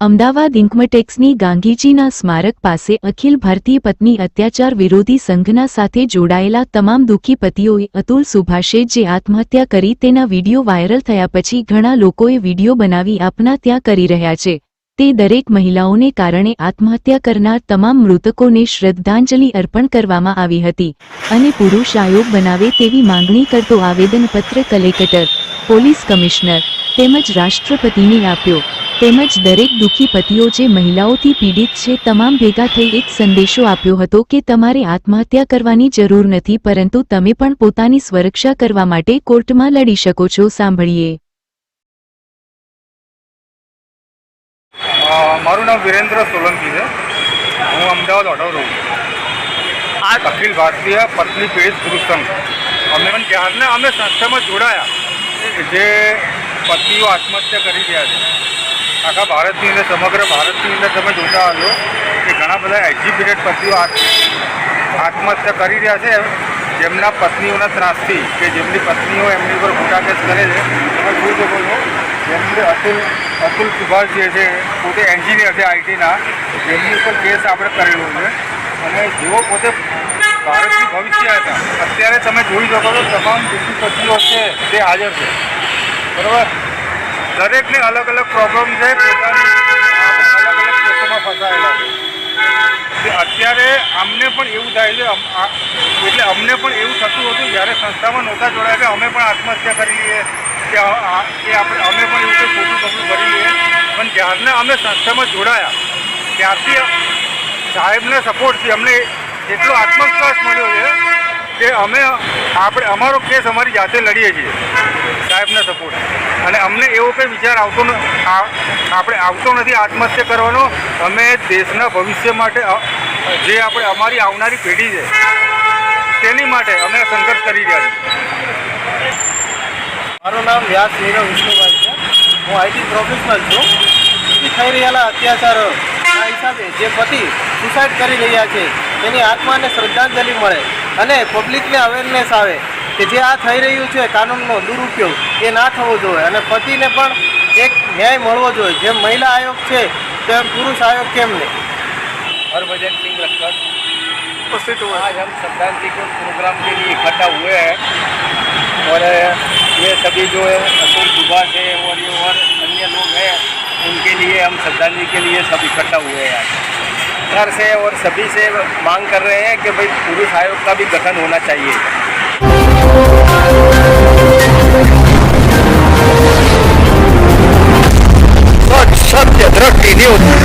અમદાવાદ ઇન્કમટેક્સની ગાંધીજીના સ્મારક પાસે અખિલ ભારતીય પત્ની અત્યાચાર વિરોધી સંઘના સાથે જોડાયેલા તમામ દુઃખી પતિઓએ અતુલ સુભાષે જે આત્મહત્યા કરી તેના વિડીયો વાયરલ થયા પછી ઘણા લોકોએ વિડીયો બનાવી આપના ત્યાં કરી રહ્યા છે। તે દરેક મહિલાઓને કારણે આત્મહત્યા કરનાર તમામ મૃતકોને શ્રદ્ધાંજલિ અર્પણ કરવામાં આવી હતી અને પુરુષ આયોગ બનાવે તેવી માંગણી કરતો આવેદનપત્ર કલેક્ટર, પોલીસ કમિશનર તેમજ રાષ્ટ્રપતિને આપ્યો। તેમજ દરેક દુઃખી પતિઓ જે મહિલાઓથી પીડિત છે તમામ ભેગા થઈ એક સંદેશો આપ્યો હતો કે તમારે આત્મહત્યા કરવાની જરૂર નથી, પરંતુ તમે પણ પોતાની સુરક્ષા કરવા માટે કોર્ટમાં લડી શકો છો। સાંભળીએ। મારું નામ વિરેન્દ્ર સોલંકી છે। હું અમદાવાદ ઓઢવ રહું છું। આ અખિલ ભારતીય પત્ની પીડિત પુરુષ સંઘ અમે પણ ત્યારને અમે સંસ્થામાં જોડાયા જે પતિઓ આત્મહત્યા કરી રહ્યા છે। આખા ભારતની અંદર, સમગ્ર ભારતની અંદર તમે જોતા હશો કે ઘણા બધા એજ્યુકેટેડ પતિઓ આત્મહત્યા કરી રહ્યા છે જેમના પત્નીઓના ત્રાસથી, કે જેમની પત્નીઓ એમની ઉપર ખોટા કેસ કરે છે। તમે જોઈ શકો છો જેમની અતુલ સુભાષ જે છે પોતે એન્જિનિયર છે આઈટીના, જેમની ઉપર કેસ આપણે કરેલો છે અને જેઓ પોતે ભારતની ભવિષ્ય હતા। અત્યારે તમે જોઈ શકો છો તમામ દુઃખી પતિઓ છે તે હાજર છે, બરાબર। દરેકને અલગ અલગ પ્રોબ્લેમ છે, પોતાની અલગ અલગ કેસોમાં ફસાયેલા છે। અત્યારે અમને પણ એવું થાય છે, એટલે અમને પણ એવું થતું હતું જ્યારે સંસ્થામાં નહોતા જોડાયા કે અમે પણ આત્મહત્યા કરી લઈએ કે અમે પણ એવું કંઈ ખોટું પગલું ભરી લઈએ, પણ જ્યારને અમે સંસ્થામાં જોડાયા ત્યારથી સાહેબના સપોર્ટથી અમને એટલો આત્મવિશ્વાસ મળ્યો છે કે અમે અમારો કેસ અમારી જાતે લડીએ છીએ સાહેબના સપોર્ટ। અને અમને એવો કંઈ વિચાર આવતો નથી આત્મહત્યા કરવાનો। અમે દેશના ભવિષ્ય માટે, જે અમારી આવનારી પેઢી છે તેની માટે અમે સંઘર્ષ કરી રહ્યા છીએ। મારું નામ વ્યાસ નીરવ વિષ્ણુભાઈ છે। હું આઈટી પ્રોફેશનલ છું। થઈ રહેલા અત્યાચારોના હિસાબે જે પતિ સુસાઇડ કરી રહ્યા છે તેની આત્માને શ્રદ્ધાંજલિ મળે અને પબ્લિકને અવેરનેસ આવે કે જે આ થઈ રહ્યું છે કાનૂનનો દુરુપયોગ એ ના થવો જોઈએ અને પતિને પણ એક ન્યાય મળવો જોઈએ। જેમ મહિલા આયોગ છે તેમ પુરુષ આયોગ કેમ નહીં। हरभजन सिंह लक्कड़ उपस्थित हुए। आज हम श्रद्धांजलि के प्रोग्राम के लिए इकट्ठा हुए हैं और ये सभी जो है अतुल सुभाष है और ये और अन्य लोग हैं, उनके लिए हम श्रद्धांजलि के लिए सब इकट्ठा हुए हैं। घर से और सभी से मांग कर रहे हैं कि भाई पुरुष आयोग का भी गठन होना चाहिए। सत्य दृष्टि न्यूज।